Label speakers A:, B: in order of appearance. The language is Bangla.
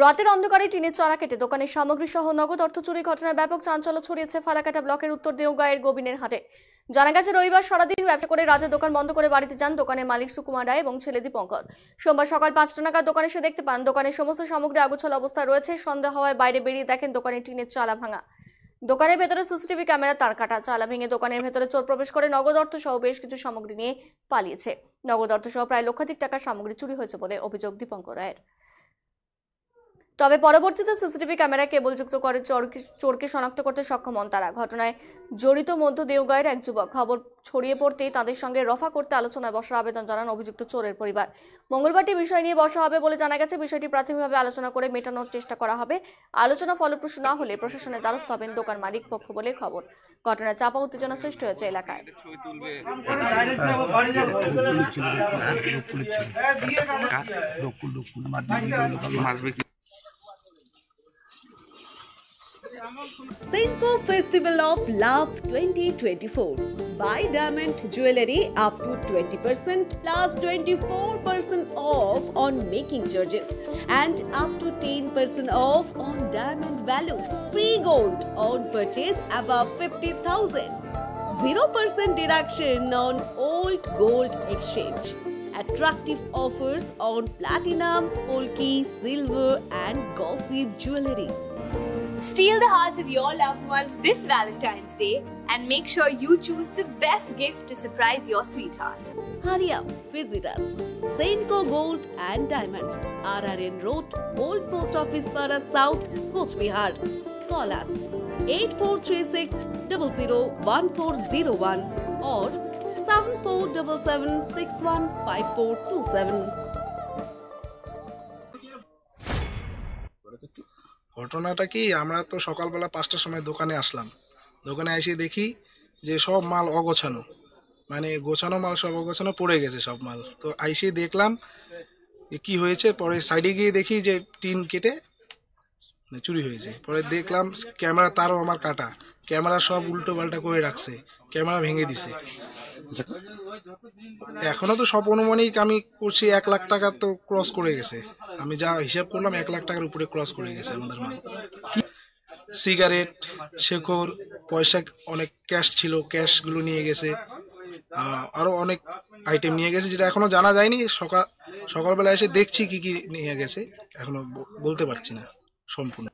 A: রাতের অন্ধকারে টিনের চালা কেটে দোকানের সামগ্রী সহ নগদ অর্থ চুরির ঘটনায় ব্যাপক চাঞ্চল্য ছড়িয়েছে ফালাকাটা ব্লকের উত্তর দেওগাঁয়ের গোবিনের হাটে। জানা গেছে, রবিবার সারাদিন ব্যবসা করে রাতে দোকান বন্ধ করে বাড়িতে যান দোকানের মালিক সুকুমার রায় এবং ছেলে দীপঙ্কর। সোমবার সকাল 5টা নাগাদ দোকানে এসে দেখতে পান দোকানের সমস্ত সামগ্রী আগোছালো অবস্থায় রয়েছে। সন্ধ্যা হওয়ায় বাইরে বেরিয়ে দেখেন দোকানের টিনের চালা ভাঙা। দোকানের ভেতরে সিসিটিভি ক্যামেরা তার কাটা। চালা ভেঙে দোকানের ভেতরে চোর প্রবেশ করে নগদ অর্থ সহ বেশ কিছু সামগ্রী নিয়ে পালিয়েছে। নগদ অর্থ সহ প্রায় লক্ষাধিক টাকার সামগ্রী চুরি হয়েছে বলে অভিযোগ দীপঙ্কর রায়ের। তবে পরবর্তীতে সিসিটিভি ক্যামেরায় কেবলযুক্ত করে চোরকে শনাক্ত করতে সক্ষম হন তারা। ঘটনায় জড়িত মধ্য দেওগাঁয়ের এক যুবক। খবর ছড়িয়ে পড়তেই তাদের সঙ্গে রফা করতে আলোচনায় বসার আবেদন জানান অভিযুক্ত চোরের পরিবার। মঙ্গলবারটি বিষয় নিয়ে বসা হবে বলে জানা গেছে। বিষয়টি প্রাথমিকভাবে আলোচনা করে মেটানোর চেষ্টা করা হবে। আলোচনা ফলপ্রসূ না হলে প্রশাসনের দ্বারস্থ হবেন দোকান মালিক পক্ষ বলে খবর। ঘটনায় চাপা উত্তেজনা সৃষ্টি হয়েছে এলাকায়।
B: Senco Festival of Love 2024. Buy diamond jewelry up to 20% plus 24% off on making charges and up to 10% off on diamond value. Free gold on purchase above 50,000. 0% deduction on old gold exchange. Attractive offers on platinum, polki, silver and gossip jewelry.
C: Steal the hearts of your loved ones this Valentine's Day and make sure you choose the best gift to surprise your sweetheart.
B: Hurry up, visit us. Senco Gold and Diamonds, RRN Road, Old Post Office Para South, Coach Bihar. Call us 8436 001401 or 7477615427.
D: ঘটনাটা কি, আমরা তো সকালবেলা 5টার সময় দোকানে আসলাম। দোকানে এসে দেখি যে সব মাল অগোছানো, মানে গোছানো মাল সব অগোছানো পড়ে গেছে সব মাল। তো আইসে দেখলাম কি হয়েছে। পরে সাইডে গিয়ে দেখি যে টিন কেটে চুরি হয়েছে। পরে দেখলাম ক্যামেরা তারও আমার কাটা, ক্যামেরা সব উল্টো পাল্টা করে রাখছে, ক্যামেরা ভেঙে দিছে। এখনো তো সব অনুমানিক আমি করছি 1 লাখ টাকা তো ক্রস করে গেছে। আমি যা হিসাব করলাম 1 লাখ টাকার উপরে ক্রস করে গেছে আমাদের মাল। সিগারেট, শেখর, পয়সা, অনেক ক্যাশ ছিল, ক্যাশগুলো নিয়ে গেছে। আরো অনেক আইটেম নিয়ে গেছে যেটা এখনো জানা যায়নি। সকালবেলা এসে দেখছি কি কি নিয়ে গেছে, এখনো বলতে পারছি না সম্পূর্ণ।